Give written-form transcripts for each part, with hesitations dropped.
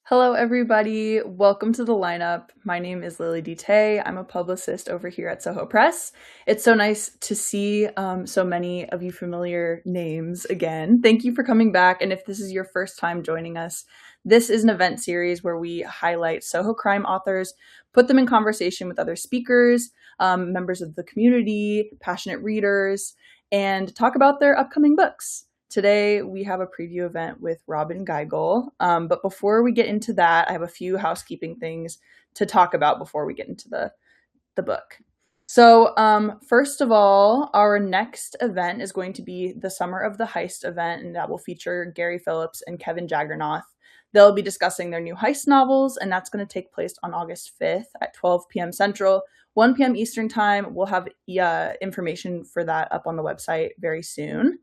Hello, everybody. Welcome to the lineup. My name is Lily DeTay. I'm a publicist over here at Soho Press. It's so nice to see so many of you familiar names again. Thank you for coming back. And if this is your first time joining us, this is an event series where we highlight Soho crime authors, put them in conversation with other speakers, members of the community, passionate readers, and talk about their upcoming books. Today, we have a preview event with Robyn Gigl. But before we get into that, I have a few housekeeping things to talk about before we get into the book. So first of all, our next event is going to be the Summer of the Heist event, and that will feature Gary Phillips and Kevin Jaggernoth. They'll be discussing their new heist novels, and that's going to take place on August 5th at 12 p.m. Central, 1 p.m. Eastern Time. We'll have information for that up on the website very soon.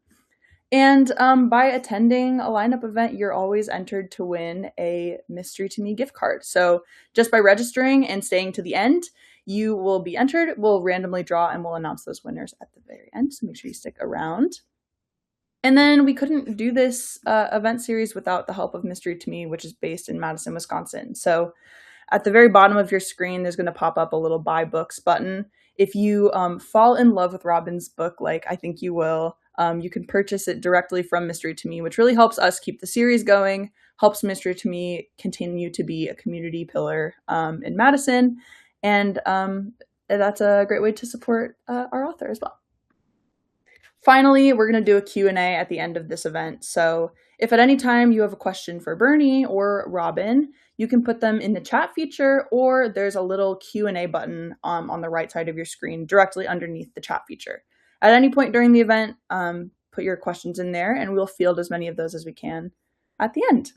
And by attending a lineup event, you're always entered to win a Mystery to Me gift card. So just by registering and staying to the end, you will be entered. We'll randomly draw and we'll announce those winners at the very end. So make sure you stick around. And then we couldn't do this event series without the help of Mystery to Me, which is based in Madison, Wisconsin. So at the very bottom of your screen, there's going to pop up a little buy books button. If you fall in love with Robyn's book, like I think you will, you can purchase it directly from Mystery to Me, which really helps us keep the series going, helps Mystery to Me continue to be a community pillar in Madison. And that's a great way to support our author as well. Finally, we're going to do a Q&A at the end of this event. So if at any time you have a question for Bernie or Robyn, you can put them in the chat feature, or there's a little Q&A button on the right side of your screen directly underneath the chat feature. At any point during the event, put your questions in there, and we'll field as many of those as we can at the end.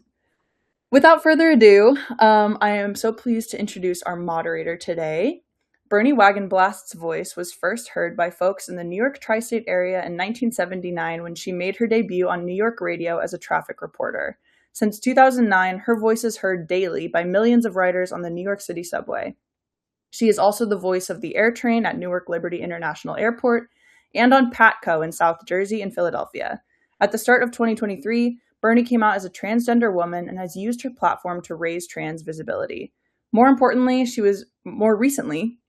Without further ado, I am so pleased to introduce our moderator today. Bernie Wagenblast's voice was first heard by folks in the New York tri-state area in 1979 when she made her debut on New York radio as a traffic reporter. Since 2009, her voice is heard daily by millions of riders on the New York City subway. She is also the voice of the air train at Newark Liberty International Airport and on Patco in South Jersey and Philadelphia. At the start of 2023, Bernie came out as a transgender woman and has used her platform to raise trans visibility. More recently,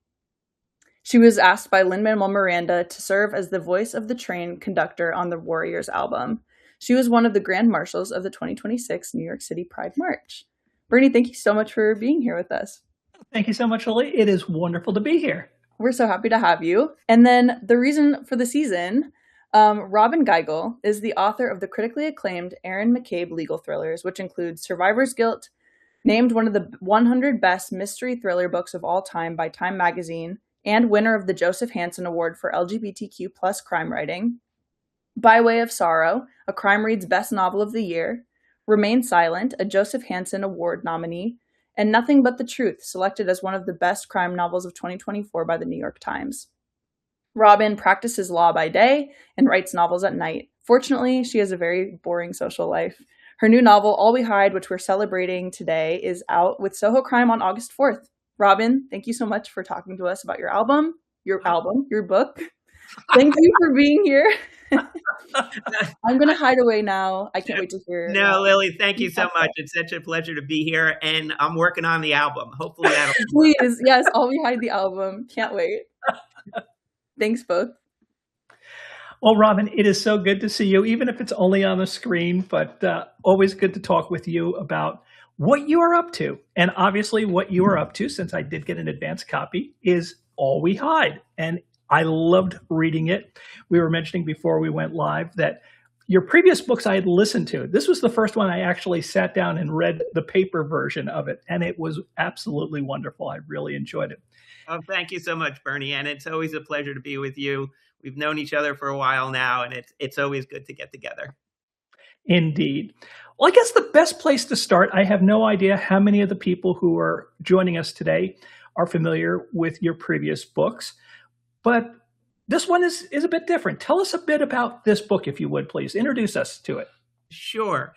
she was asked by Lin-Manuel Miranda to serve as the voice of the train conductor on the Warriors album. She was one of the grand marshals of the 2026 New York City Pride March. Bernie, thank you so much for being here with us. Thank you so much, Lily. It is wonderful to be here. We're so happy to have you. And then the reason for the season, Robyn Gigl is the author of the critically acclaimed Aaron McCabe legal thrillers, which include Survivor's Guilt, named one of the 100 best mystery thriller books of all time by Time magazine, and winner of the Joseph Hansen Award for LGBTQ+ crime writing. By Way of Sorrow, a Crime Reads Best Novel of the Year, Remain Silent, a Joseph Hansen Award nominee, and Nothing But the Truth, selected as one of the best crime novels of 2024 by the New York Times. Robyn practices law by day and writes novels at night. Fortunately, she has a very boring social life. Her new novel, All We Hide, which we're celebrating today, is out with Soho Crime on August 4th. Robyn, thank you so much for talking to us about your book. Thank you for being here. I'm going to hide away now. I can't wait to hear. No, Lily, thank you so much. It's such a pleasure to be here, and I'm working on the album. Hopefully that'll Please, yes, All We Hide the album. Can't wait. Thanks both. Well, Robyn, it is so good to see you, even if it's only on the screen, but always good to talk with you about what you are up to. And obviously what you are up to, since I did get an advance copy, is All We Hide. And I loved reading it. We were mentioning before we went live that your previous books I had listened to. This was the first one I actually sat down and read the paper version of it. And it was absolutely wonderful. I really enjoyed it. Oh, thank you so much, Bernie. And it's always a pleasure to be with you. We've known each other for a while now, and it's always good to get together. Indeed. Well, I guess the best place to start, I have no idea how many of the people who are joining us today are familiar with your previous books, but this one is a bit different. Tell us a bit about this book, if you would, please. Introduce us to it. Sure.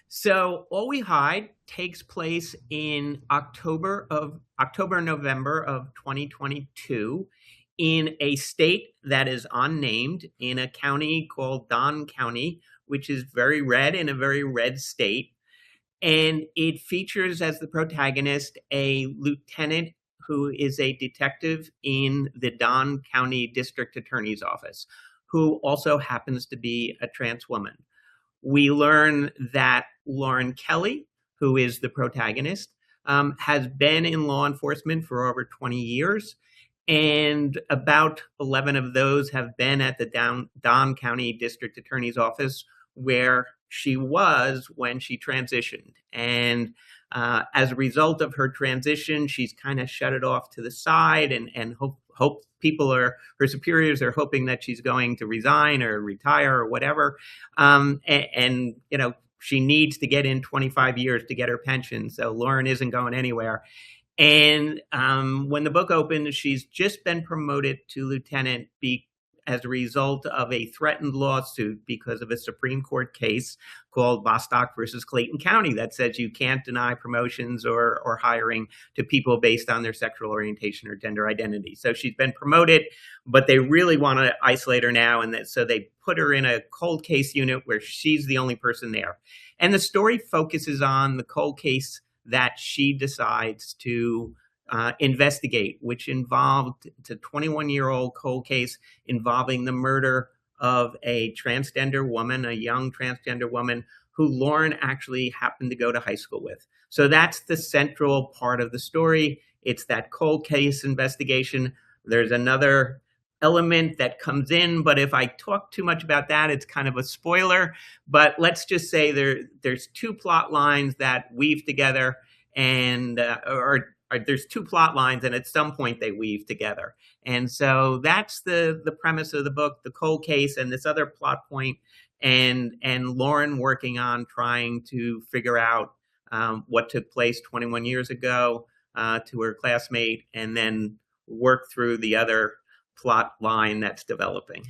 So All We Hide takes place in October, November of 2022 in a state that is unnamed, in a county called Don County, which is very red, in a very red state. And it features as the protagonist a lieutenant who is a detective in the Don County District Attorney's Office, who also happens to be a trans woman. We learn that Lauren Kelly, who is the protagonist, has been in law enforcement for over 20 years. And about 11 of those have been at the Don County District Attorney's Office, where she was when she transitioned. And as a result of her transition, she's kind of shut it off to the side and hope people her superiors are hoping that she's going to resign or retire or whatever. And you know, she needs to get in 25 years to get her pension. So Lauren isn't going anywhere. And when the book opened, she's just been promoted to lieutenant as a result of a threatened lawsuit because of a Supreme Court case called Bostock versus Clayton County that says you can't deny promotions or hiring to people based on their sexual orientation or gender identity. So she's been promoted, but they really want to isolate her now. And so they put her in a cold case unit where she's the only person there. And the story focuses on the cold case that she decides to investigate, which involved it's a 21-year-old cold case involving the murder of a transgender woman, a young transgender woman who Lauren actually happened to go to high school with. So that's the central part of the story. It's that cold case investigation. There's another element that comes in, but if I talk too much about that, it's kind of a spoiler. But let's just say there's two plot lines that weave together, and or there's two plot lines, and at some point they weave together. And so that's the premise of the book: the cold case and this other plot point, and Lauren working on trying to figure out what took place 21 years ago to her classmate, and then work through the other plot line that's developing.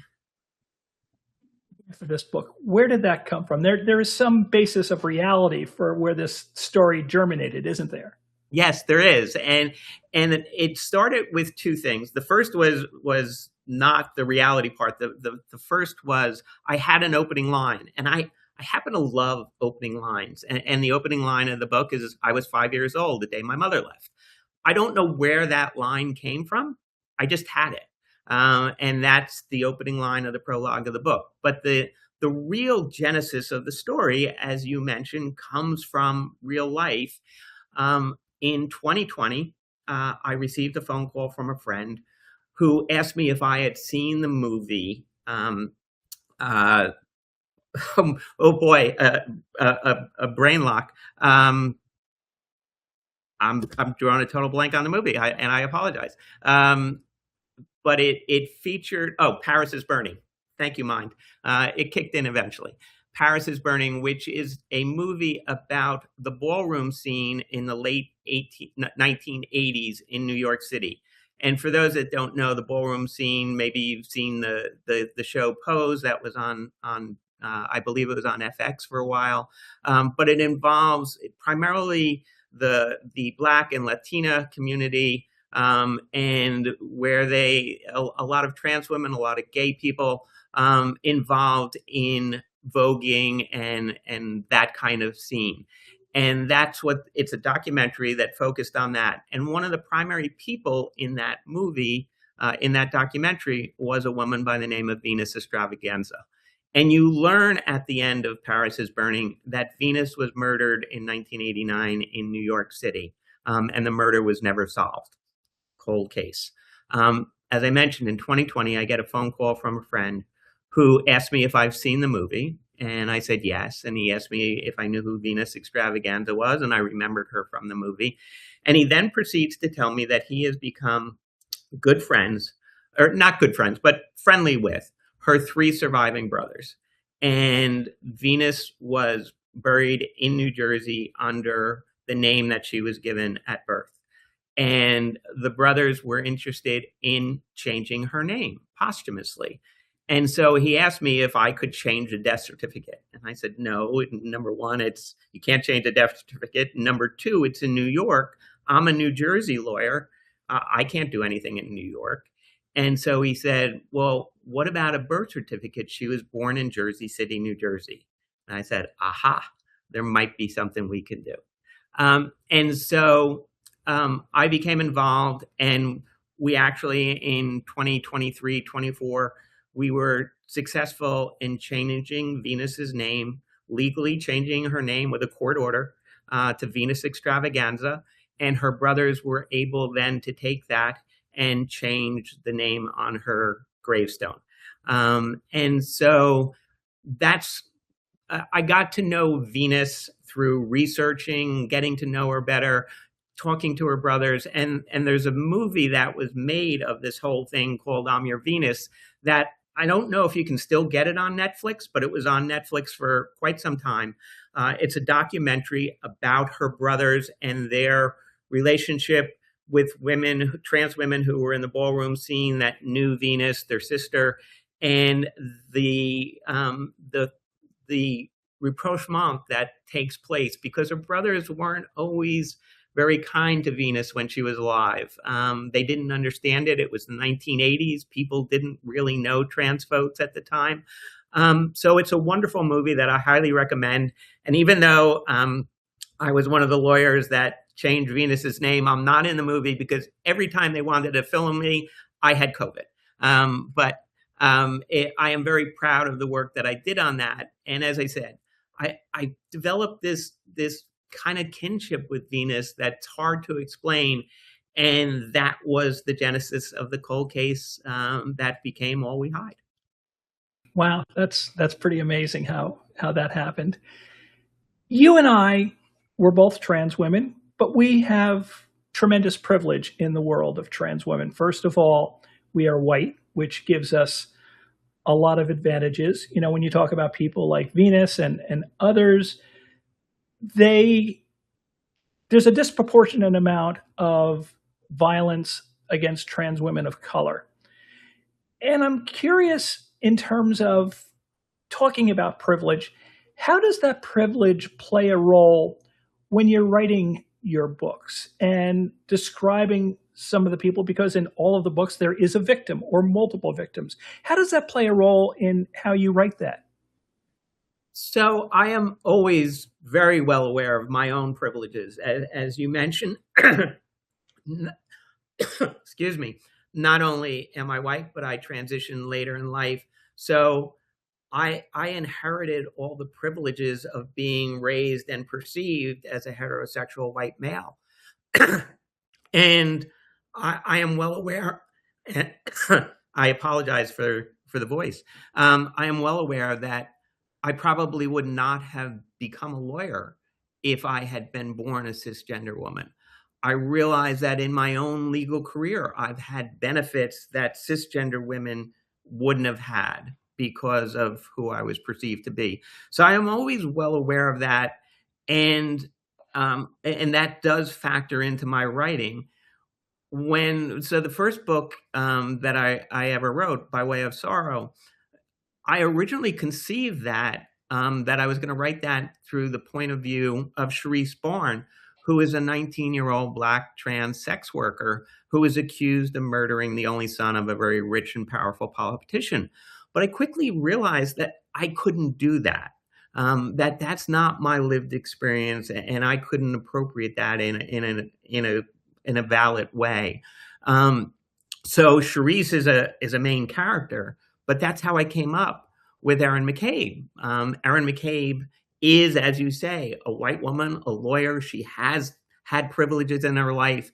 For this book, where did that come from? There is some basis of reality for where this story germinated, isn't there? Yes, there is. And it started with two things. The first was not the reality part. The first was I had an opening line, and I happen to love opening lines. And the opening line of the book is, I was 5 years old the day my mother left. I don't know where that line came from. I just had it. And that's the opening line of the prologue of the book. But the real genesis of the story, as you mentioned, comes from real life. In 2020, I received a phone call from a friend who asked me if I had seen the movie. Oh boy, a brain lock. I'm drawing a total blank on the movie, and I apologize. But it featured, Paris is Burning. Thank you, Mind. It kicked in eventually. Paris is Burning, which is a movie about the ballroom scene in the late 1980s in New York City. And for those that don't know the ballroom scene, maybe you've seen the show Pose that was on I believe it was on FX for a while. But it involves primarily the Black and Latina community, and where a lot of trans women, a lot of gay people involved in voguing and that kind of scene. And it's a documentary that focused on that. And one of the primary people in that movie, in that documentary, was a woman by the name of Venus Extravaganza. And you learn at the end of Paris is Burning that Venus was murdered in 1989 in New York City, and the murder was never solved. Cold case. As I mentioned, in 2020, I get a phone call from a friend who asked me if I've seen the movie, and I said yes. And he asked me if I knew who Venus Extravaganza was, and I remembered her from the movie. And he then proceeds to tell me that he has become good friends, or not good friends, but friendly with her three surviving brothers. And Venus was buried in New Jersey under the name that she was given at birth. And the brothers were interested in changing her name posthumously. And so he asked me if I could change a death certificate. And I said, no. Number one, you can't change a death certificate. Number two, it's in New York. I'm a New Jersey lawyer. I can't do anything in New York. And so he said, well, what about a birth certificate? She was born in Jersey City, New Jersey. And I said, aha, there might be something we can do. And so I became involved, and we actually in 2023, 24, we were successful in changing Venus's name, legally changing her name with a court order to Venus Extravaganza. And her brothers were able then to take that and change the name on her gravestone. And so that's, I got to know Venus through researching, getting to know her better, talking to her brothers. And there's a movie that was made of this whole thing called I'm Your Venus that I don't know if you can still get it on Netflix, but it was on Netflix for quite some time. It's a documentary about her brothers and their relationship with women, trans women who were in the ballroom scene that knew Venus, their sister, and the rapprochement that takes place, because her brothers weren't always very kind to Venus when she was alive. They didn't understand it. It was the 1980s. People didn't really know trans folks at the time. So it's a wonderful movie that I highly recommend. And even though I was one of the lawyers that changed Venus's name, I'm not in the movie because every time they wanted to film me, I had COVID. But I am very proud of the work that I did on that. And as I said, I developed this kind of kinship with Venus that's hard to explain. And that was the genesis of the cold case that became All We Hide. Wow, that's pretty amazing how that happened. You and I were both trans women, but we have tremendous privilege in the world of trans women. First of all, we are white, which gives us a lot of advantages. You know, when you talk about people like Venus and others, there's a disproportionate amount of violence against trans women of color. And I'm curious, in terms of talking about privilege, how does that privilege play a role when you're writing your books and describing some of the people? Because in all of the books, there is a victim or multiple victims. How does that play a role in how you write that? So I am always very well aware of my own privileges. As you mentioned, excuse me, not only am I white, but I transitioned later in life. So I inherited all the privileges of being raised and perceived as a heterosexual white male. And I am well aware, I apologize for the voice. I am well aware that I probably would not have become a lawyer if I had been born a cisgender woman. I realize that in my own legal career, I've had benefits that cisgender women wouldn't have had because of who I was perceived to be. So I am always well aware of that. And that does factor into my writing. So the first book that I ever wrote, By Way of Sorrow, I originally conceived that I was going to write that through the point of view of Sharice Barn, who is a 19-year-old Black trans sex worker who is accused of murdering the only son of a very rich and powerful politician. But I quickly realized that I couldn't do that. That's not my lived experience, and I couldn't appropriate that in a valid way. So Sharice is a main character, but that's how I came up with Erin McCabe. Erin McCabe is, as you say, a white woman, a lawyer. She has had privileges in her life.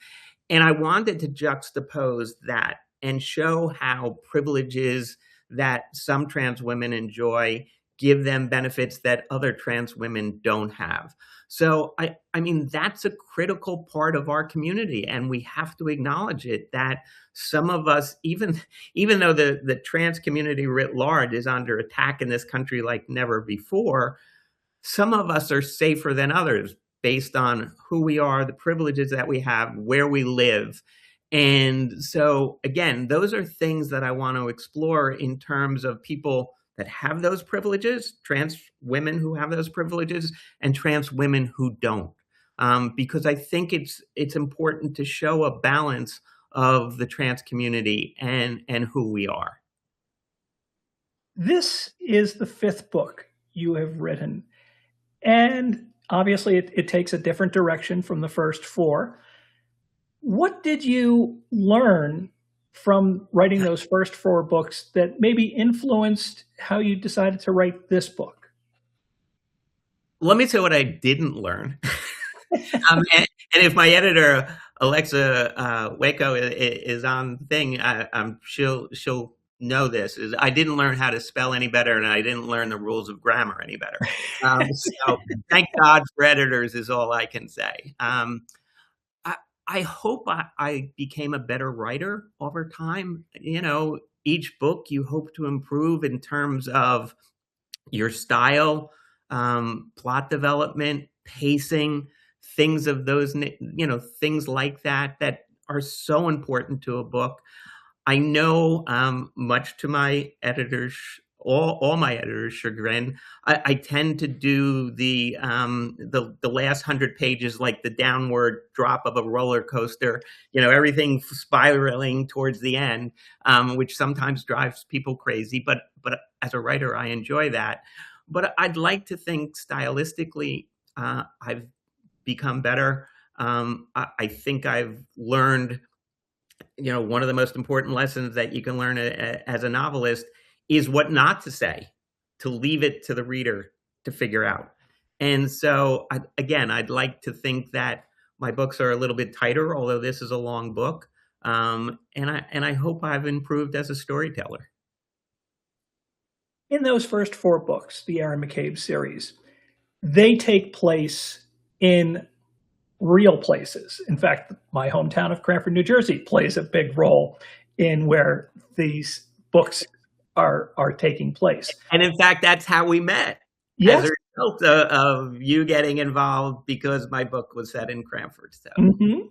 And I wanted to juxtapose that and show how privileges that some trans women enjoy give them benefits that other trans women don't have. So, I mean, that's a critical part of our community, and we have to acknowledge it, that some of us, even though the trans community writ large is under attack in this country like never before, some of us are safer than others based on who we are, the privileges that we have, where we live. And so, again, those are things that I want to explore in terms of people that have those privileges, trans women who have those privileges, and trans women who don't. Because I think it's important to show a balance of the trans community and who we are. This is the fifth book you have written. And obviously, it takes a different direction from the first four. What did you learn from writing those first four books that maybe influenced how you decided to write this book? Let me say what I didn't learn. And if my editor, Alexa Waco, is on thing, she'll know this. Is I didn't learn how to spell any better, and I didn't learn the rules of grammar any better. So thank God for editors is all I can say. I hope I became a better writer over time. Each book you hope to improve in terms of your style, plot development, pacing, things of those, things like that are so important to a book. I know, much to my editors, all my editors' chagrin, I tend to do the last 100 pages like the downward drop of a roller coaster. Everything spiraling towards the end, which sometimes drives people crazy. But as a writer, I enjoy that. But I'd like to think stylistically, I've become better. I think I've learned, one of the most important lessons that you can learn as a novelist is what not to say, to leave it to the reader to figure out. And so, I'd like to think that my books are a little bit tighter, although this is a long book. And I hope I've improved as a storyteller. In those first four books, the Aaron McCabe series, they take place in real places. In fact, my hometown of Cranford, New Jersey plays a big role in where these books are taking place. And in fact, that's how we met. Yes. As a result of you getting involved because my book was set in Cranford. So. Mm-hmm.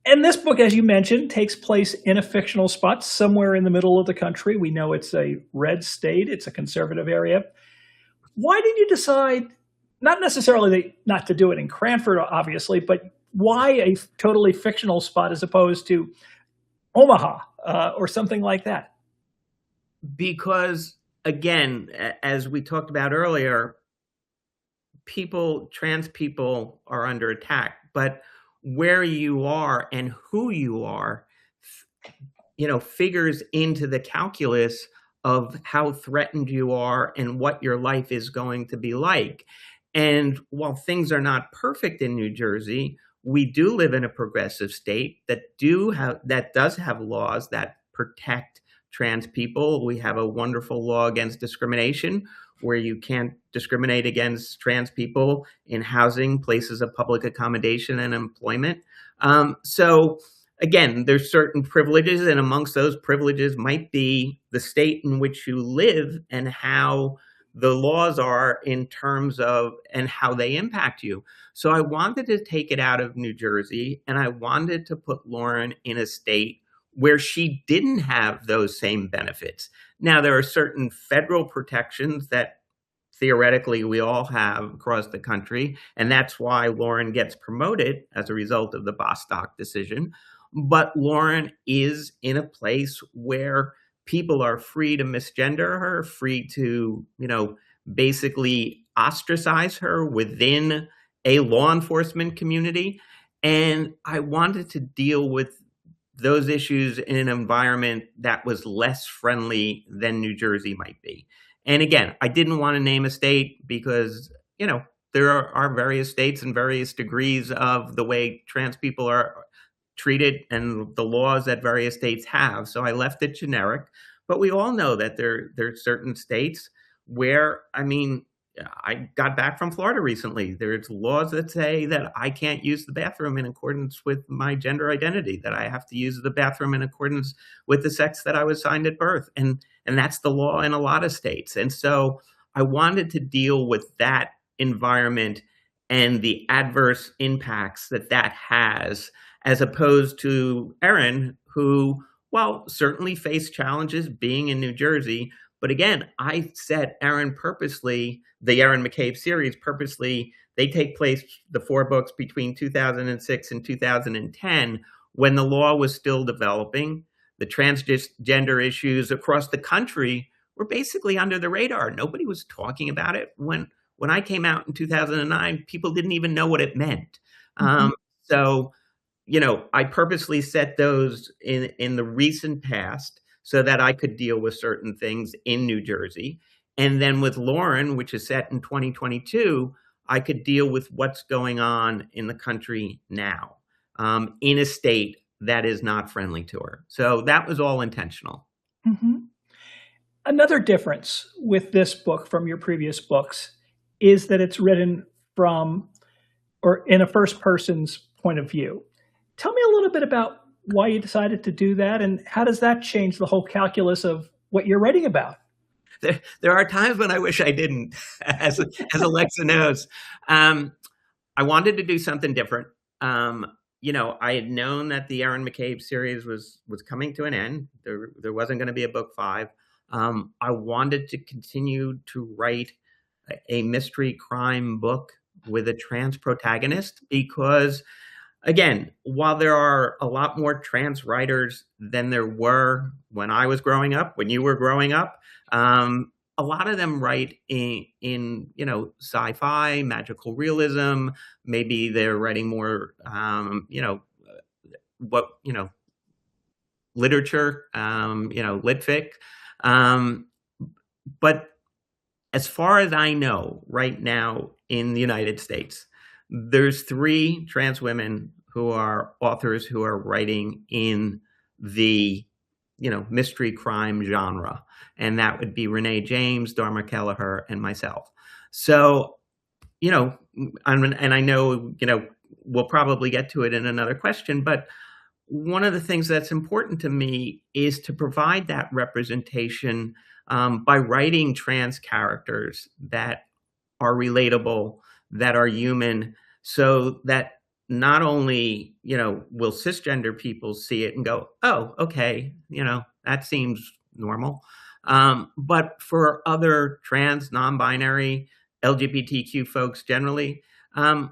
And this book, as you mentioned, takes place in a fictional spot somewhere in the middle of the country. We know it's a red state. It's a conservative area. Why did you decide, not necessarily not to do it in Cranford, obviously, but why a totally fictional spot as opposed to Omaha or something like that? Because, again, as we talked about earlier, trans people are under attack. But where you are and who you are, figures into the calculus of how threatened you are and what your life is going to be like. And while things are not perfect in New Jersey, we do live in a progressive state that does have laws that protect trans people. We have a wonderful law against discrimination, where you can't discriminate against trans people in housing, places of public accommodation, and employment. So again, there's certain privileges, and amongst those privileges might be the state in which you live and how the laws are in terms of and how they impact you. So I wanted to take it out of New Jersey, and I wanted to put Lauren in a state where she didn't have those same benefits. Now, there are certain federal protections that theoretically we all have across the country, and that's why Lauren gets promoted as a result of the Bostock decision. But Lauren is in a place where people are free to misgender her, free to, basically ostracize her within a law enforcement community. And I wanted to deal with those issues in an environment that was less friendly than New Jersey might be. And again, I didn't want to name a state because, there are various states and various degrees of the way trans people are treated and the laws that various states have. So I left it generic. But we all know that there's certain states where, I got back from Florida recently. There's laws that say that I can't use the bathroom in accordance with my gender identity, that I have to use the bathroom in accordance with the sex that I was assigned at birth. And that's the law in a lot of states. And so I wanted to deal with that environment and the adverse impacts that has, as opposed to Erin, who, certainly faced challenges being in New Jersey. But again, I set Aaron purposely, the Aaron McCabe series purposely, they take place, the four books, between 2006 and 2010, when the law was still developing. The transgender issues across the country were basically under the radar. Nobody was talking about it. When when I came out in 2009, people didn't even know what it meant. Mhm. So, I purposely set those in the recent past so that I could deal with certain things in New Jersey. And then with Lauren, which is set in 2022, I could deal with what's going on in the country now, in a state that is not friendly to her. So that was all intentional. Mhm. Another difference with this book from your previous books is that it's written from or in a first person's point of view. Tell me a little bit about why you decided to do that, and how does that change the whole calculus of what you're writing about? There are times when I wish I didn't, as Alexa knows. Um, I wanted to do something different. I had known that the Aaron McCabe series was coming to an end. There wasn't going to be a book 5. I wanted to continue to write a mystery crime book with a trans protagonist because, again, while there are a lot more trans writers than there were when I was growing up, when you were growing up, a lot of them write in sci-fi, magical realism. Maybe they're writing more, what literature, lit fic. Um, but as far as I know, right now in the United States, there's 3 trans women who are authors who are writing in the, mystery crime genre. And that would be Renee James, Dharma Kelleher, and myself. So, and I know, we'll probably get to it in another question, but one of the things that's important to me is to provide that representation, by writing trans characters that are relatable, that are human, so that not only, will cisgender people see it and go, "Oh, okay, that seems normal," but for other trans, non-binary, LGBTQ folks generally,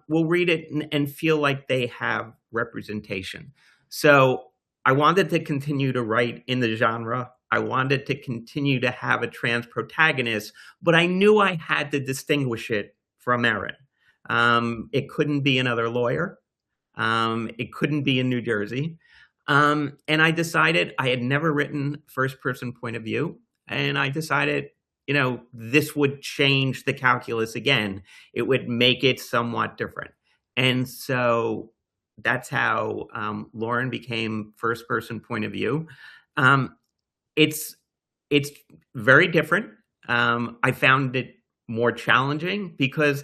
will read it and feel like they have representation. So I wanted to continue to write in the genre. I wanted to continue to have a trans protagonist, but I knew I had to distinguish it from Erin. It couldn't be another lawyer. It couldn't be in New Jersey. And I decided I had never written first person point of view. And I decided, this would change the calculus again. It would make it somewhat different. And so that's how Lauren became first person point of view. Um, it's it's very different. I found it more challenging because,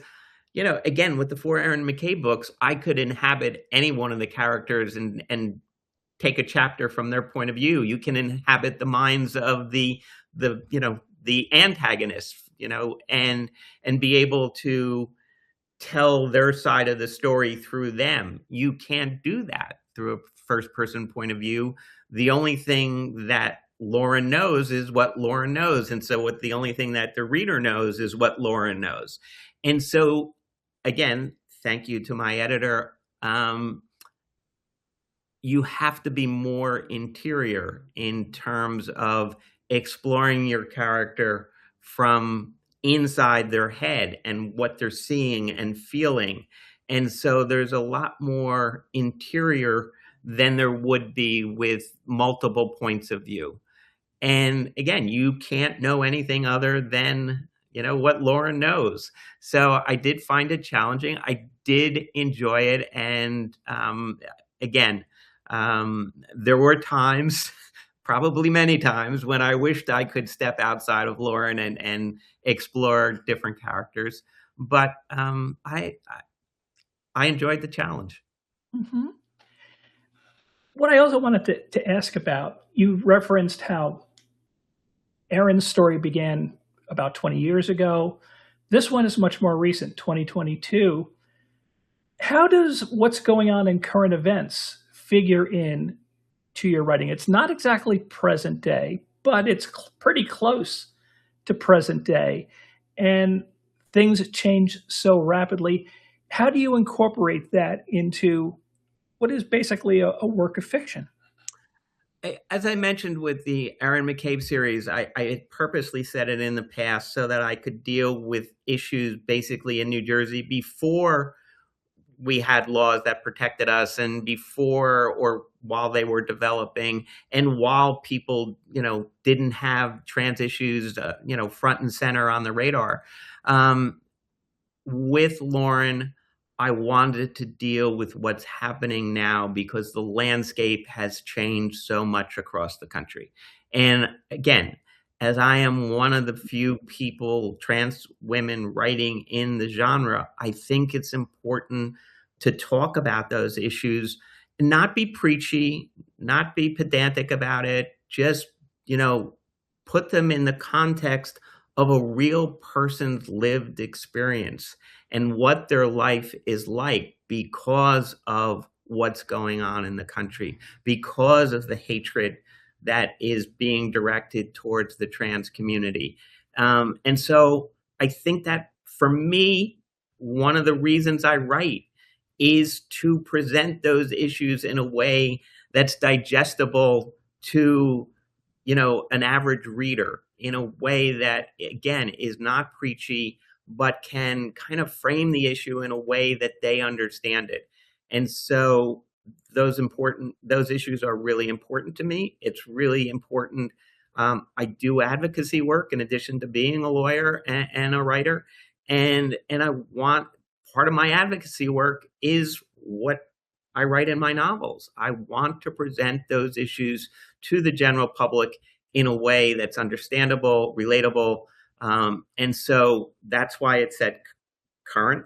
again, with the 4 Aaron McCabe books, I could inhabit any one of the characters and take a chapter from their point of view. You can inhabit the minds of the antagonists, and be able to tell their side of the story through them. You can't do that through a first person point of view. The only thing that Lauren knows is what Lauren knows. And so the only thing that the reader knows is what Lauren knows. And so, again, thank you to my editor. You have to be more interior in terms of exploring your character from inside their head and what they're seeing and feeling. And so there's a lot more interior than there would be with multiple points of view. And again, you can't know anything other than, what Lauren knows. So I did find it challenging. I did enjoy it. And again, there were times, probably many times, when I wished I could step outside of Lauren and explore different characters. But I enjoyed the challenge. Mhm. What I also wanted to ask about, you referenced how Aaron's story began about 20 years ago. This one is much more recent, 2022. How does what's going on in current events figure in to your writing? It's not exactly present day, but it's pretty close to present day. And things change so rapidly. How do you incorporate that into what is basically a work of fiction? As I mentioned with the Aaron McCabe series, I had purposely said it in the past so that I could deal with issues basically in New Jersey before we had laws that protected us, and before or while they were developing, and while people, didn't have trans issues, front and center on the radar. Um, with Lauren, I wanted to deal with what's happening now because the landscape has changed so much across the country. And again, as I am one of the few people, trans women, writing in the genre, I think it's important to talk about those issues and not be preachy, not be pedantic about it, just, put them in the context of a real person's lived experience and what their life is like because of what's going on in the country, because of the hatred that is being directed towards the trans community. And so I think that for me, one of the reasons I write is to present those issues in a way that's digestible to, an average reader, in a way that, again, is not preachy, but can kind of frame the issue in a way that they understand it. And so those issues are really important to me. It's really important. I do advocacy work in addition to being a lawyer and a writer. And I want, part of my advocacy work is what I write in my novels. I want to present those issues to the general public in a way that's understandable, relatable. And so that's why it said current,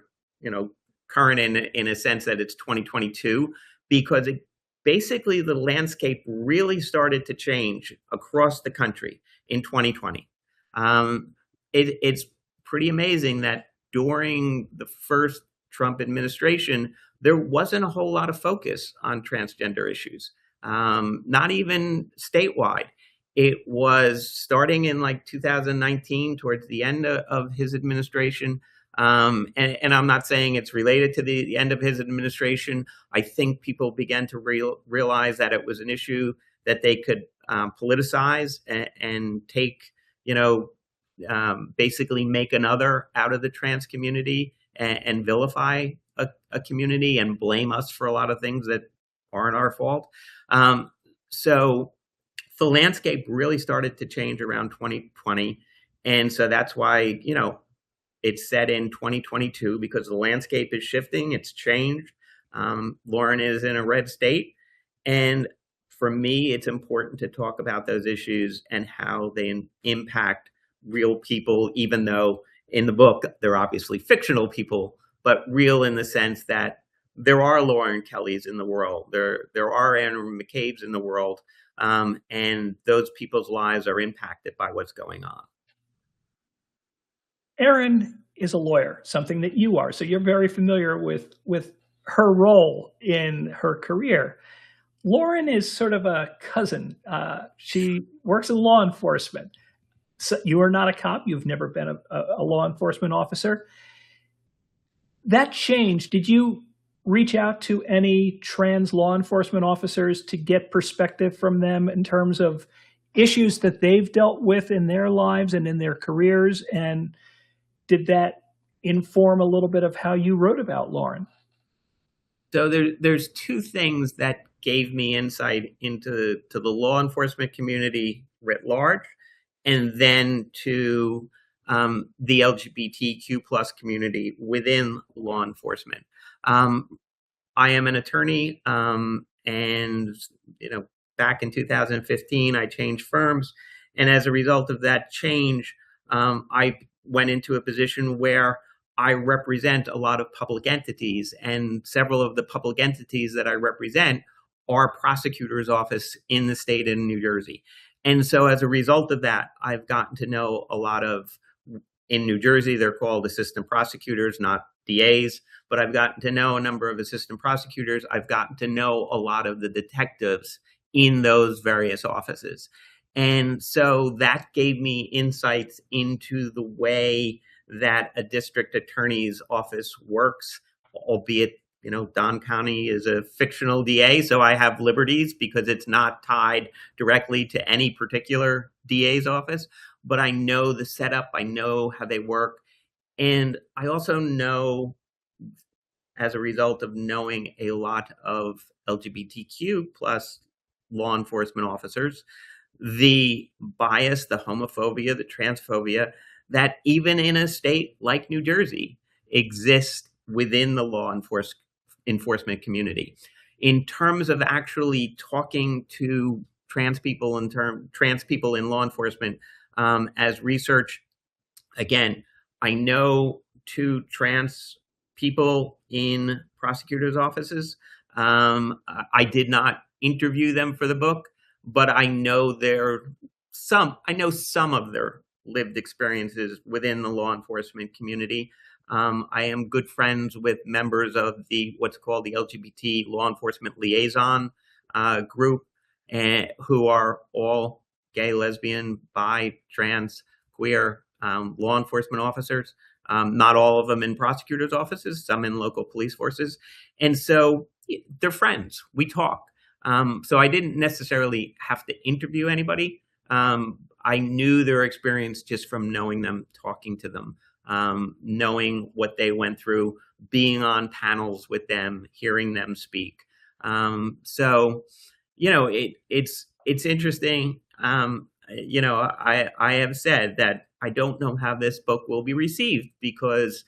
current in a sense that it's 2022, because basically the landscape really started to change across the country in 2020. It's pretty amazing that during the first Trump administration, there wasn't a whole lot of focus on transgender issues, not even statewide. It was starting in like 2019, towards the end of his administration. And I'm not saying it's related to the end of his administration. I think people began to realize that it was an issue that they could politicize and take, basically make another out of the trans community and vilify a community and blame us for a lot of things that aren't our fault. So the landscape really started to change around 2020. And so that's why, it's set in 2022, because the landscape is shifting. It's changed. Lauren is in a red state. And for me, it's important to talk about those issues and how they impact real people, even though in the book, they're obviously fictional people, but real in the sense that there are Lauren Kellys in the world. There are Aaron McCabes in the world. And those people's lives are impacted by what's going on. Erin is a lawyer, something that you are. So you're very familiar with her role in her career. Lauren is sort of a cousin. She works in law enforcement. So you are not a cop. You've never been a law enforcement officer. That changed. Did you reach out to any trans law enforcement officers to get perspective from them in terms of issues that they've dealt with in their lives and in their careers? And did that inform a little bit of how you wrote about Lauren? So there's two things that gave me insight into the law enforcement community writ large, and then to the LGBTQ plus community within law enforcement. I am an attorney, and back in 2015, I changed firms, and as a result of that change, I went into a position where I represent a lot of public entities, and several of the public entities that I represent are prosecutor's office in the state of New Jersey. And so as a result of that, I've gotten to know a lot of, in New Jersey, they're called assistant prosecutors, not DAs, but I've gotten to know a number of assistant prosecutors. I've gotten to know a lot of the detectives in those various offices. And so that gave me insights into the way that a district attorney's office works, albeit Don County is a fictional DA, so I have liberties because it's not tied directly to any particular DA's office. But I know the setup, I know how they work. And I also know, as a result of knowing a lot of LGBTQ plus law enforcement officers, the bias, the homophobia, the transphobia that even in a state like New Jersey exists within the law enforcement community. In terms of actually talking to trans people in law enforcement, as research, again, I know two trans people in prosecutors' offices. I did not interview them for the book, but I know some of their lived experiences within the law enforcement community. I am good friends with members of what's called the LGBT law enforcement liaison group, who are all gay, lesbian, bi, trans, queer law enforcement officers. Not all of them in prosecutors' offices, some in local police forces. And so they're friends. We talk. So I didn't necessarily have to interview anybody. I knew their experience just from knowing them, talking to them, knowing what they went through, being on panels with them, hearing them speak. So, it's interesting. I have said that I don't know how this book will be received because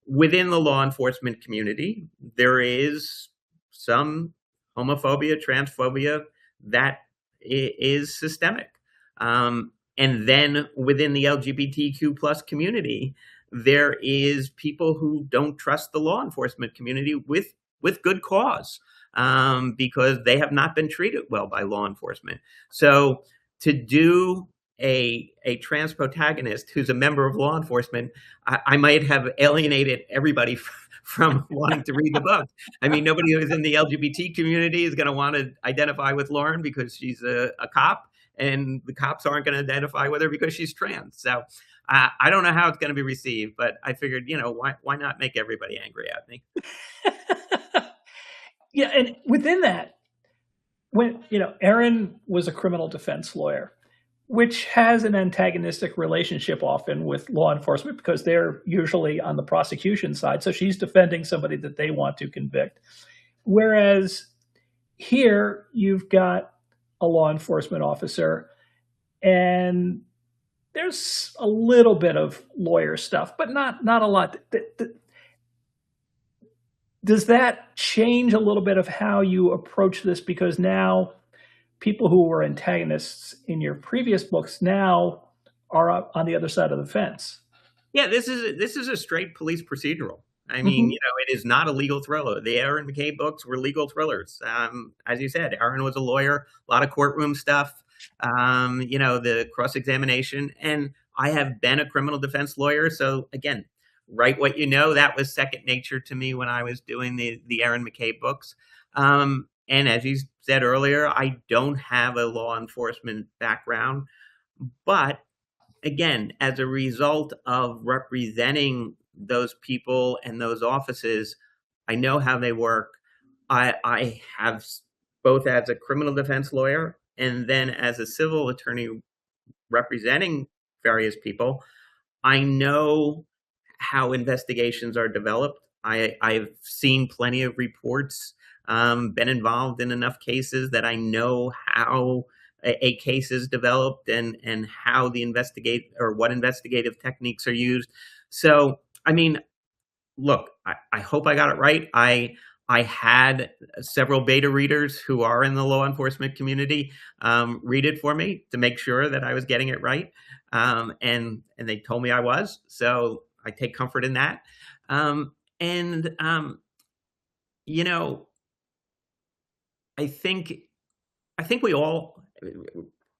within the law enforcement community, there is some homophobia, transphobia that is systemic. And then within the LGBTQ plus community, there is people who don't trust the law enforcement community with good cause, because they have not been treated well by law enforcement. So to do a trans protagonist who's a member of law enforcement, I might have alienated everybody from wanting to read the book. I mean, nobody who's in the LGBT community is going to want to identify with Lauren because she's a cop, and the cops aren't going to identify with her because she's trans. So I don't know how it's going to be received, but I figured, why not make everybody angry at me? Yeah, and within that, when Aaron was a criminal defense lawyer, which has an antagonistic relationship often with law enforcement because they're usually on the prosecution side. So she's defending somebody that they want to convict. Whereas here you've got a law enforcement officer and there's a little bit of lawyer stuff, but not a lot. Does that change a little bit of how you approach this? Because now people who were antagonists in your previous books now are up on the other side of the fence. Yeah, this is a straight police procedural. I mean, it is not a legal thriller. The Aaron McKay books were legal thrillers. As you said, Aaron was a lawyer, a lot of courtroom stuff, the cross-examination. And I have been a criminal defense lawyer. So again, write what you know, that was second nature to me when I was doing the Aaron McKay books. And as you said earlier, I don't have a law enforcement background. But again, as a result of representing those people and those offices, I know how they work. I have, both as a criminal defense lawyer and then as a civil attorney representing various people, I know how investigations are developed. I've seen plenty of reports, been involved in enough cases that I know how a case is developed and how what investigative techniques are used. So, I mean, look, I hope I got it right. I had several beta readers who are in the law enforcement community read it for me to make sure that I was getting it right. And they told me I was. So I take comfort in that. I think we all,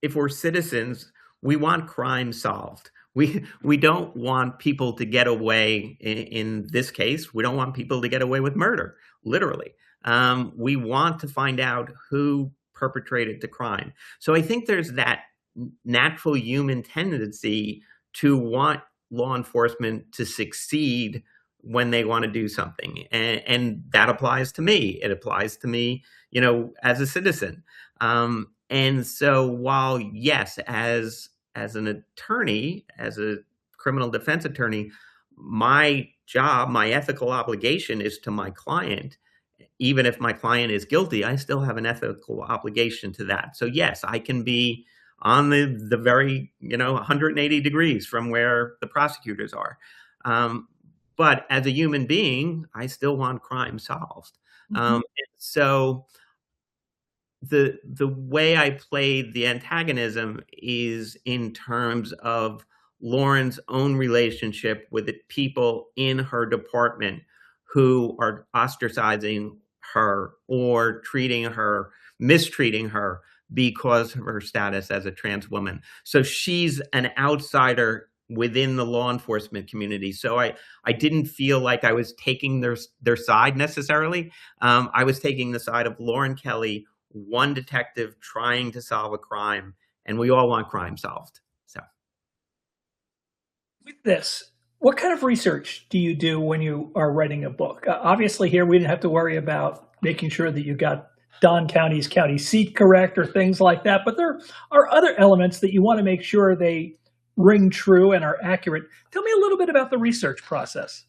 if we're citizens, we want crime solved. We don't want people to get away. In this case, we don't want people to get away with murder, literally. We want to find out who perpetrated the crime. So I think there's that natural human tendency to want law enforcement to succeed when they want to do something, and that applies to me. It applies to me, as a citizen. And so while yes, as an attorney, as a criminal defense attorney, my job, my ethical obligation is to my client. Even if my client is guilty, I still have an ethical obligation to that. So yes, I can be on the very 180 degrees from where the prosecutors are. But as a human being, I still want crime solved. Mhm. So the way I played the antagonism is in terms of Lauren's own relationship with the people in her department who are ostracizing her or mistreating her because of her status as a trans woman. So she's an outsider within the law enforcement community. So I didn't feel like I was taking their side necessarily. I was taking the side of Lauren Kelly, one detective trying to solve a crime, and we all want crime solved. So With this, what kind of research do you do when you are writing a book? Obviously, here we didn't have to worry about making sure that you got Don County's county seat correct or things like that, but there are other elements that you want to make sure they ring true and are accurate. Tell me a little bit about the research process.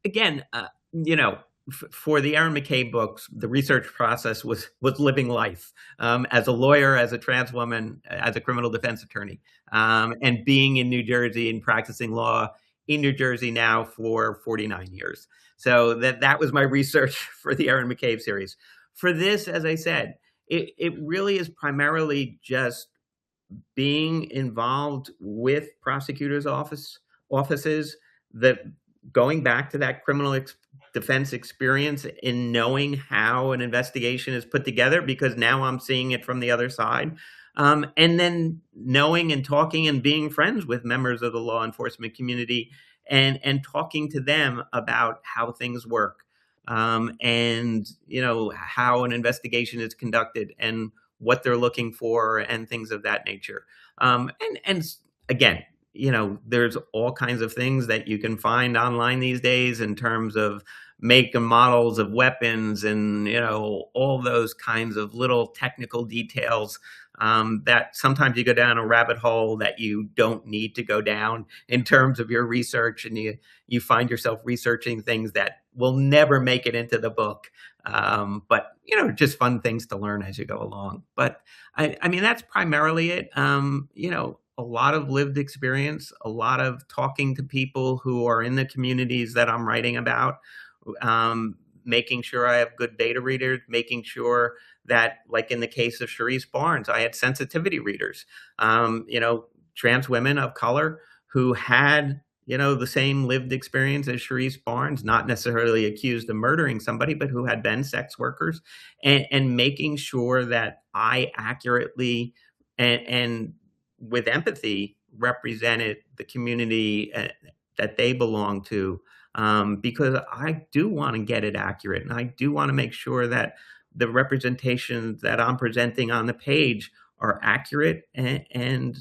again, for the Aaron McCabe books, the research process was living life as a lawyer, as a trans woman, as a criminal defense attorney, and being in New Jersey and practicing law in New Jersey now for 49 years. So that was my research for the Aaron McCabe series. For this, as I said, it really is primarily just being involved with prosecutors' offices, that going back to that criminal defense experience in knowing how an investigation is put together, because now I'm seeing it from the other side. And then knowing and talking and being friends with members of the law enforcement community, and talking to them about how things work, and how an investigation is conducted and what they're looking for and things of that nature. And again, there's all kinds of things that you can find online these days in terms of make and models of weapons, and all those kinds of little technical details, that sometimes you go down a rabbit hole that you don't need to go down in terms of your research, and you find yourself researching things that will never make it into the book. But just fun things to learn as you go along. But I mean, that's primarily it. A lot of lived experience, a lot of talking to people who are in the communities that I'm writing about, making sure I have good beta readers, making sure that, like in the case of Sharice Barnes, I had sensitivity readers, trans women of color who had the same lived experience as Sharice Barnes, not necessarily accused of murdering somebody, but who had been sex workers, and making sure that I accurately and with empathy represented the community that they belong to, because I do want to get it accurate, and I do want to make sure that the representations that I'm presenting on the page are accurate, and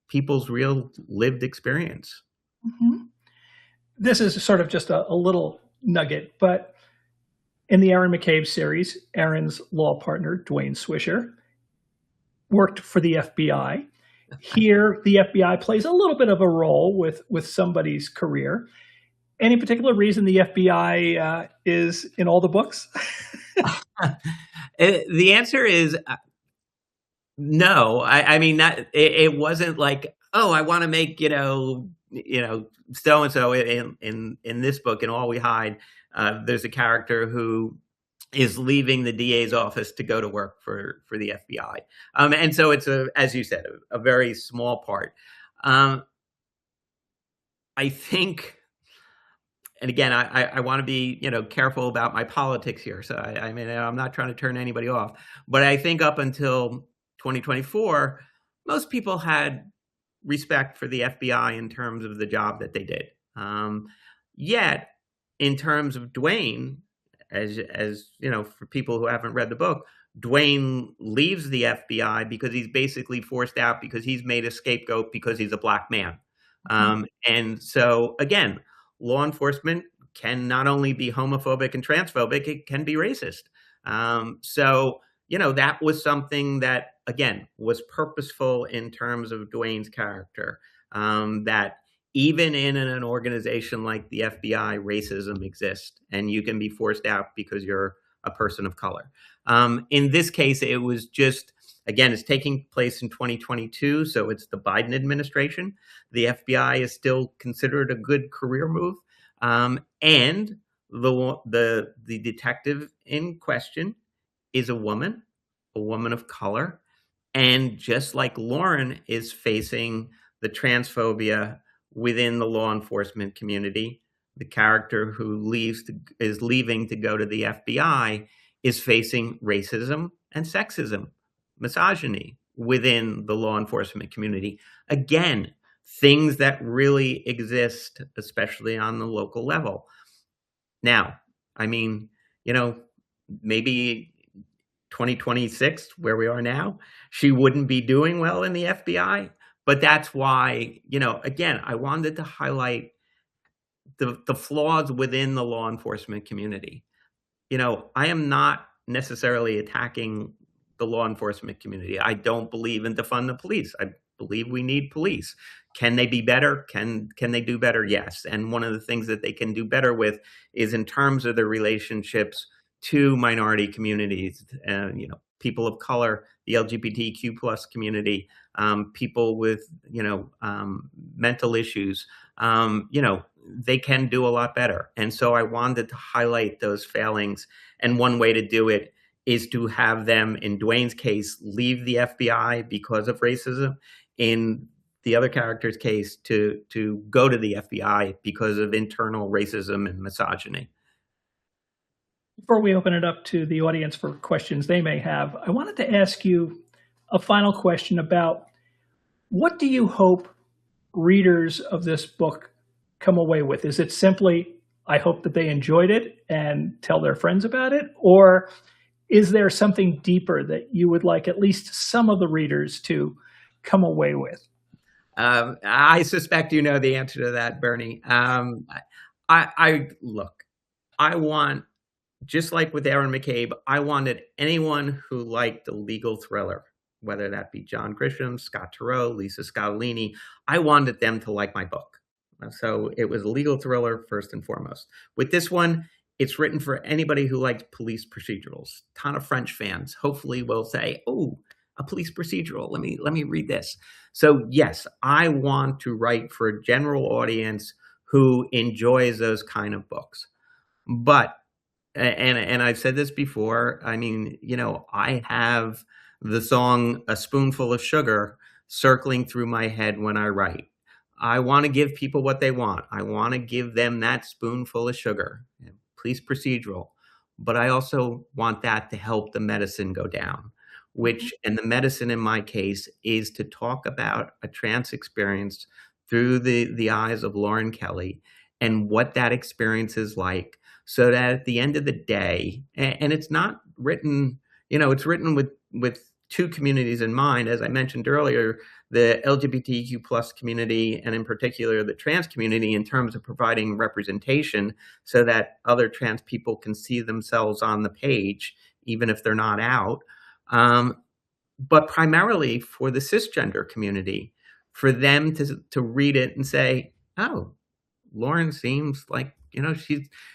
people's real lived experience. Mhm. This is sort of just a little nugget, but in the Aaron McCabe series, Aaron's law partner, Dwayne Swisher, worked for the FBI. Here, the FBI plays a little bit of a role with somebody's career. Any particular reason the FBI is in all the books? The answer is no. I mean, it wasn't like, oh, I want to make so and so in this book, in All We Hide. There's a character who is leaving the DA's office to go to work for the FBI, and so it's as you said, a very small part. I think, and again, I want to be careful about my politics here. So I mean, I'm not trying to turn anybody off, but I think up until 2024, most people had respect for the FBI in terms of the job that they did. Yet, in terms of Dwayne, as for people who haven't read the book, Dwayne leaves the FBI because he's basically forced out because he's made a scapegoat because he's a black man. And so again, law enforcement can not only be homophobic and transphobic, it can be racist. So, that was something that, again, was purposeful in terms of Dwayne's character, that even in an organization like the FBI, racism exists, and you can be forced out because you're a person of color. In this case, it was just, again, it's taking place in 2022, so it's the Biden administration. The FBI is still considered a good career move, and the detective in question is a woman of color, and just like Lauren is facing the transphobia within the law enforcement community, the character who is leaving to go to the FBI is facing racism and sexism, misogyny within the law enforcement community. Again, things that really exist, especially on the local level. Now, I mean, maybe 2026, where we are now, she wouldn't be doing well in the FBI. But that's why, again, I wanted to highlight the flaws within the law enforcement community. I am not necessarily attacking the law enforcement community. I don't believe in defund the police. I believe we need police. Can they be better? Can they do better? Yes. And one of the things that they can do better with is in terms of their relationships to minority communities, people of color, the LGBTQ plus community, people with, mental issues, they can do a lot better. And so I wanted to highlight those failings. And one way to do it is to have them, in Dwayne's case, leave the FBI because of racism. In the other character's case, to go to the FBI because of internal racism and misogyny. Before we open it up to the audience for questions they may have, I wanted to ask you a final question about what do you hope readers of this book come away with? Is it simply, I hope that they enjoyed it and tell their friends about it? Or is there something deeper that you would like at least some of the readers to come away with? I suspect you know the answer to that, Bernie. I want, just like with Aaron McCabe, I wanted anyone who liked a legal thriller, whether that be John Grisham, Scott Turow, Lisa Scottolini, I wanted them to like my book. So it was a legal thriller first and foremost. With this one, it's written for anybody who likes police procedurals. A ton of French fans hopefully will say, "Oh, a police procedural. Let me read this." So yes, I want to write for a general audience who enjoys those kind of books. But and I've said this before, I mean, I have the song "A Spoonful of Sugar" circling through my head when I write. I want to give people what they want. I want to give them that spoonful of sugar, police procedural. But I also want that to help the medicine go down, and the medicine in my case is to talk about a trans experience through the eyes of Lauren Kelly and what that experience is like, so that at the end of the day, and it's not written, it's written with two communities in mind, as I mentioned earlier, the LGBTQ plus community, and in particular the trans community, in terms of providing representation so that other trans people can see themselves on the page, even if they're not out. But primarily for the cisgender community, for them to read it and say, "Oh, Lauren seems like,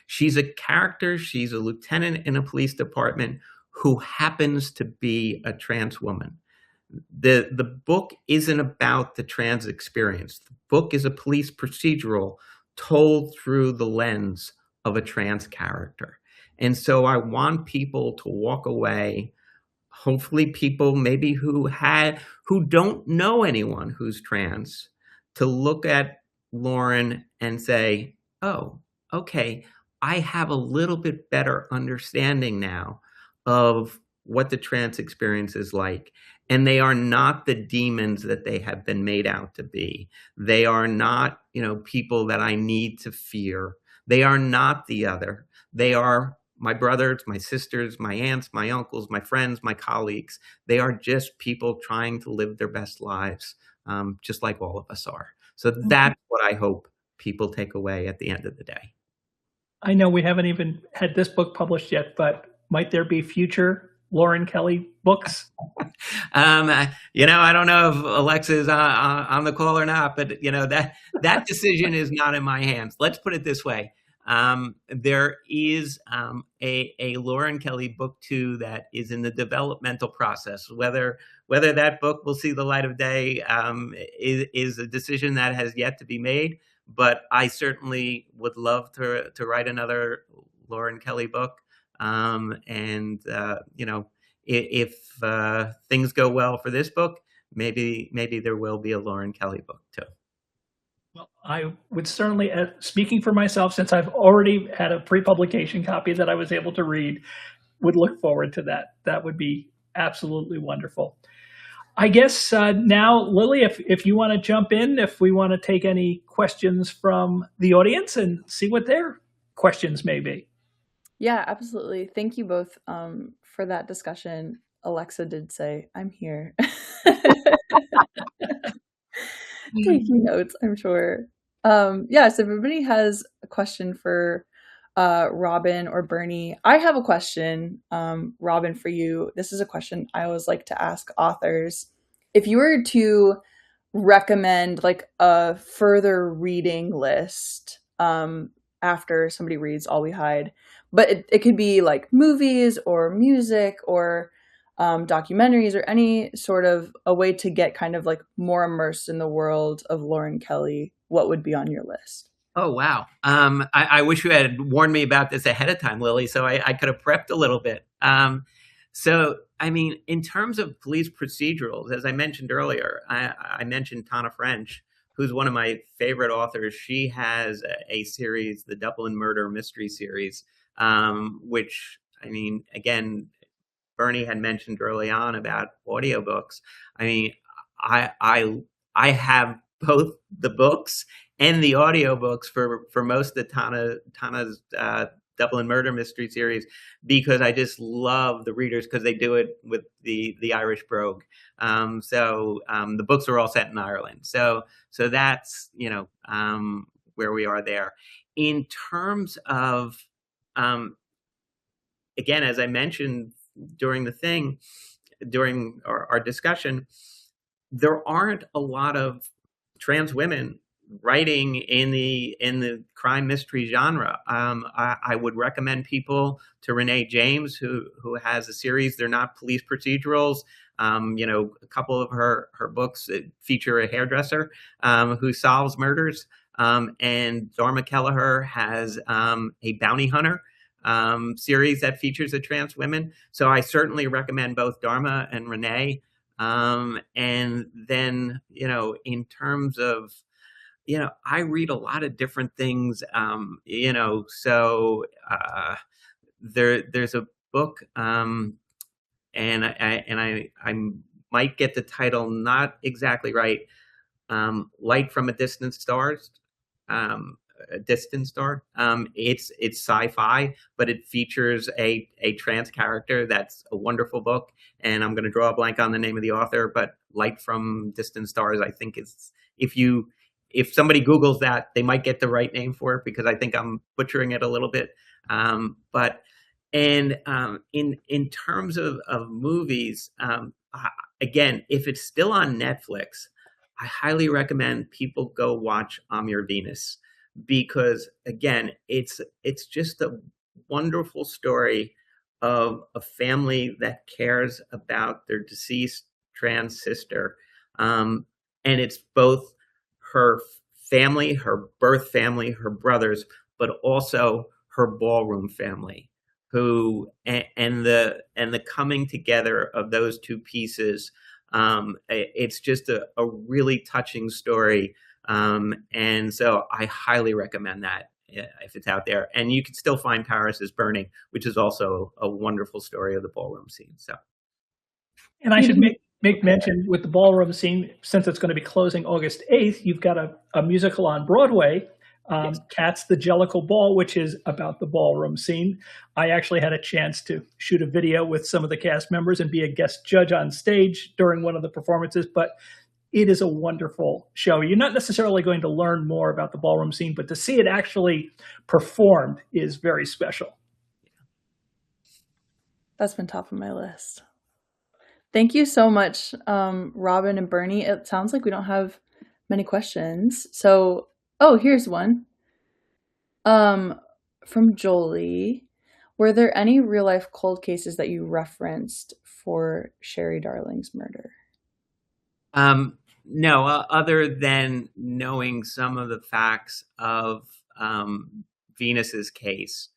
she's a character. She's a lieutenant in a police department who happens to be a trans woman." The book isn't about the trans experience. The book is a police procedural told through the lens of a trans character. And so I want people to walk away, hopefully people maybe who don't know anyone who's trans, to look at Lauren and say, "Oh, okay, I have a little bit better understanding now of what the trans experience is like. And they are not the demons that they have been made out to be. They are not, people that I need to fear. They are not the other. They are my brothers, my sisters, my aunts, my uncles, my friends, my colleagues. They are just people trying to live their best lives, just like all of us are." So that's what I hope people take away at the end of the day. I know we haven't even had this book published yet, but might there be future Lauren Kelly books? I don't know if Alexa's on the call or not, but that decision is not in my hands. Let's put it this way. There is a Lauren Kelly book too that is in the developmental process. Whether that book will see the light of day is a decision that has yet to be made. But I certainly would love to write another Lauren Kelly book. If things go well for this book, maybe there will be a Lauren Kelly book too. Well, I would certainly, speaking for myself, since I've already had a pre-publication copy that I was able to read, would look forward to that. That would be absolutely wonderful. I guess now, Lily, if you want to jump in, if we want to take any questions from the audience and see what their questions may be. Yeah, absolutely. Thank you both for that discussion. Alexa did say, I'm here. Taking notes, I'm sure. So if everybody has a question for Robyn or Bernie, I have a question, Robyn, for you. This is a question I always like to ask authors. If you were to recommend like a further reading list after somebody reads All We Hide, but it could be like movies or music or documentaries or any sort of a way to get kind of like more immersed in the world of Lauren Kelly, what would be on your list? Oh, wow. I wish you had warned me about this ahead of time, Lily, so I could have prepped a little bit. In terms of police procedurals, as I mentioned earlier, I mentioned Tana French, who's one of my favorite authors. She has a series, the Dublin Murder Mystery Series, which, again, Bernie had mentioned early on about audiobooks. I have both the books and the audiobooks for most of Tana's Dublin Murder Mystery Series, because I just love the readers because they do it with the Irish brogue. The books are all set in Ireland. So that's where we are there. In terms of again, as I mentioned during our discussion, there aren't a lot of trans women writing in the crime mystery genre. I would recommend people to Renee James, who has a series. They're not police procedurals. A couple of her books feature a hairdresser who solves murders. And Dharma Kelleher has a bounty hunter series that features a trans women. So I certainly recommend both Dharma and Renee. And then, in terms of, I read a lot of different things, there's a book, and I might get the title not exactly right. Light from a Distant Star. A distant star. It's sci-fi, but it features a trans character. That's a wonderful book, and I'm going to draw a blank on the name of the author. But Light from Distant Stars, I think is if somebody Googles that, they might get the right name for it, because I think I'm butchering it a little bit. In terms of movies, again, if it's still on Netflix, I highly recommend people go watch I'm Your Venus, because again, it's just a wonderful story of a family that cares about their deceased trans sister. And it's both her family, her birth family, her brothers, but also her ballroom family, who and the coming together of those two pieces. It's just a really touching story. And so I highly recommend that if it's out there. And you can still find Paris is Burning, which is also a wonderful story of the ballroom scene. So, and I should make mention with the ballroom scene, since it's going to be closing August 8th, you've got a musical on Broadway, yes. Cats the Jellicle Ball, which is about the ballroom scene. I actually had a chance to shoot a video with some of the cast members and be a guest judge on stage during one of the performances, but it is a wonderful show. You're not necessarily going to learn more about the ballroom scene, but to see it actually performed is very special. That's been top of my list. Thank you so much, Robyn and Bernie. It sounds like we don't have many questions. So, oh, here's one. From Jolie. Were there any real life cold cases that you referenced for Sherry Darling's murder? No, other than knowing some of the facts of Venus's case.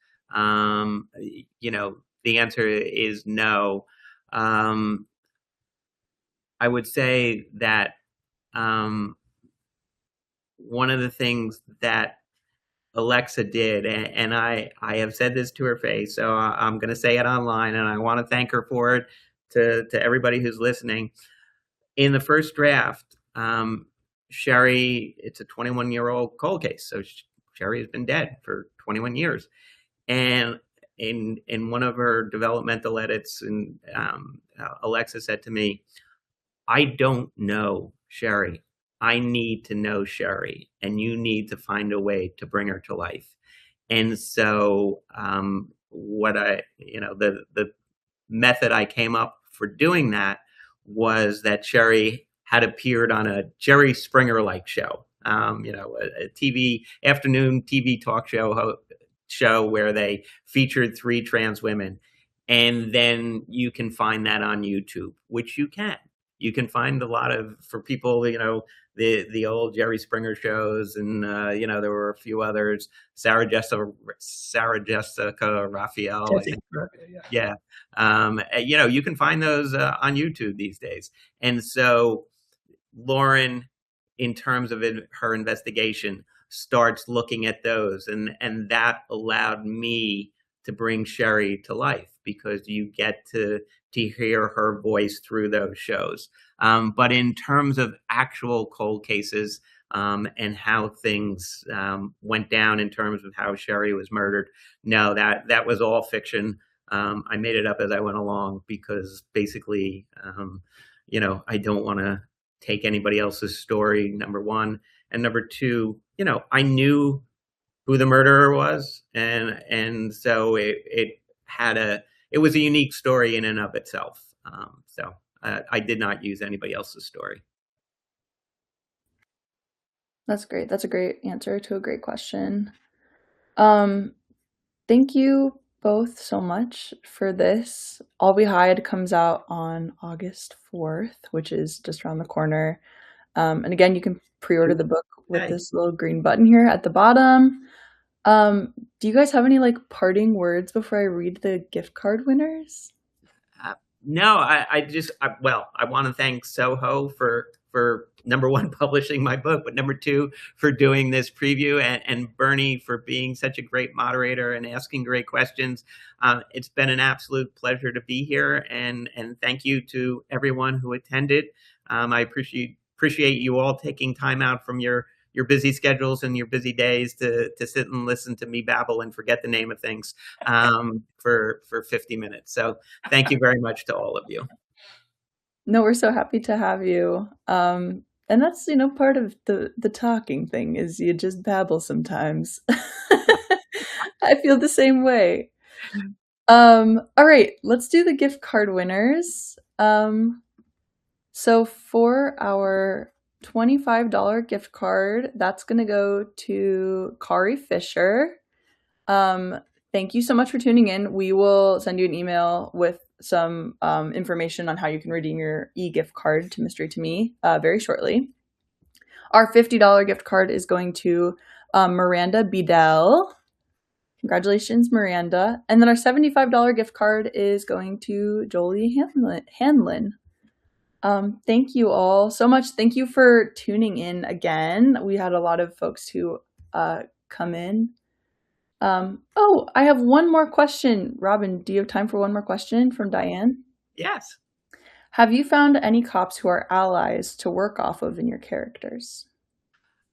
The answer is no. I would say that one of the things that Alexa did, and I have said this to her face, so I'm going to say it online, and I want to thank her for it to everybody who's listening. In the first draft, Sherry, it's a 21-year-old cold case, so Sherry has been dead for 21 years. And in one of her developmental edits, and Alexa said to me, "I don't know Sherry. I need to know Sherry, and you need to find a way to bring her to life." And so the method I came up for doing that was that Sherry had appeared on a Jerry Springer-like show, a afternoon TV talk show where they featured 3 trans women. And then you can find that on YouTube, which you can. You can find a lot of, for people, the old Jerry Springer shows, and there were a few others. Sarah Jessica Raphael, I think. Yeah. You can find those on YouTube these days. And so Lauren, in terms of her investigation, starts looking at those, and that allowed me to bring Sherry to life, because you get to hear her voice through those shows. But in terms of actual cold cases and how things went down in terms of how Sherry was murdered, no, that was all fiction. I made it up as I went along, because basically, I don't want to take anybody else's story, number one. And number two, I knew who the murderer was. And so it was a unique story in and of itself. So I did not use anybody else's story. That's great. That's a great answer to a great question. Thank you both so much for this. All We Hide comes out on August 4th, which is just around the corner. And again, you can pre-order the book with this little green button here at the bottom. Do you guys have any parting words before I read the gift card winners? No, I want to thank Soho for number one, publishing my book, but number two, for doing this preview, and Bernie for being such a great moderator and asking great questions. It's been an absolute pleasure to be here, and thank you to everyone who attended. I appreciate you all taking time out from your busy schedules and your busy days to sit and listen to me babble and forget the name of things for 50 minutes. So thank you very much to all of you. No, we're so happy to have you. And that's, part of the talking thing, is you just babble sometimes. I feel the same way. All right, let's do the gift card winners. So for our $25 gift card, that's going to go to Kari Fisher. Thank you so much for tuning in. We will send you an email with some information on how you can redeem your e-gift card to Mystery to Me very shortly. Our $50 gift card is going to Miranda Bedell. Congratulations, Miranda. And then our $75 gift card is going to Jolie Hanlon. Thank you all so much. Thank you for tuning in again. We had a lot of folks who come in. I have one more question. Robyn, do you have time for one more question from Diane? Yes. Have you found any cops who are allies to work off of in your characters?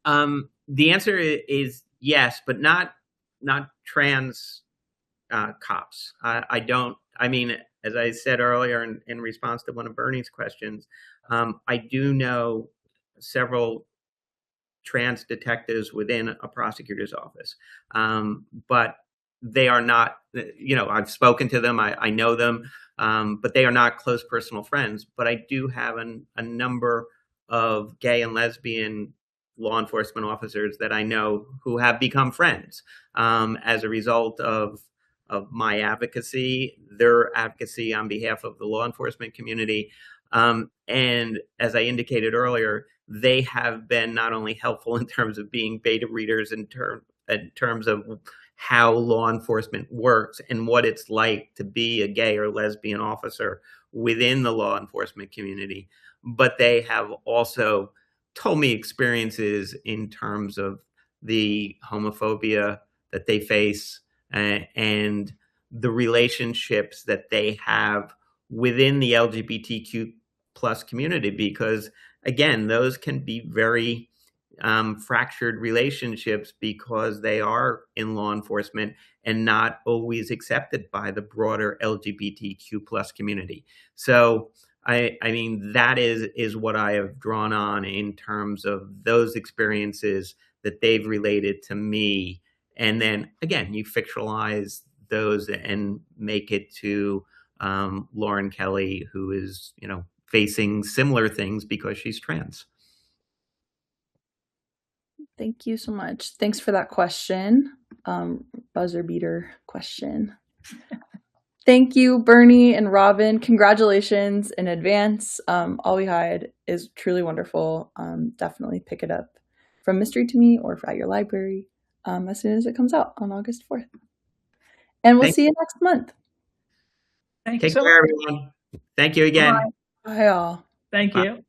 The answer is yes, but not trans cops. I don't. I mean, as I said earlier in response to one of Bernie's questions, I do know several trans detectives within a prosecutor's office. But they are not, I've spoken to them, I know them, but they are not close personal friends. But I do have a number of gay and lesbian law enforcement officers that I know who have become friends as a result of my advocacy, their advocacy on behalf of the law enforcement community. And as I indicated earlier, they have been not only helpful in terms of being beta readers in terms of how law enforcement works and what it's like to be a gay or lesbian officer within the law enforcement community, but they have also told me experiences in terms of the homophobia that they face and the relationships that they have within the LGBTQ plus community, because again, those can be very fractured relationships because they are in law enforcement and not always accepted by the broader LGBTQ plus community. So I mean, that is what I have drawn on in terms of those experiences that they've related to me. And then again, you fictionalize those and make it to Lauren Kelly, who is, facing similar things because she's trans. Thank you so much. Thanks for that question. Buzzer beater question. Thank you, Bernie and Robyn. Congratulations in advance. All We Hide is truly wonderful. Definitely pick it up from Mystery to Me or at your library as soon as it comes out on August 4th. And we'll see you next month. Thank you Take so care, much. everyone. Thank you again. Bye. Bye, all. Thank you.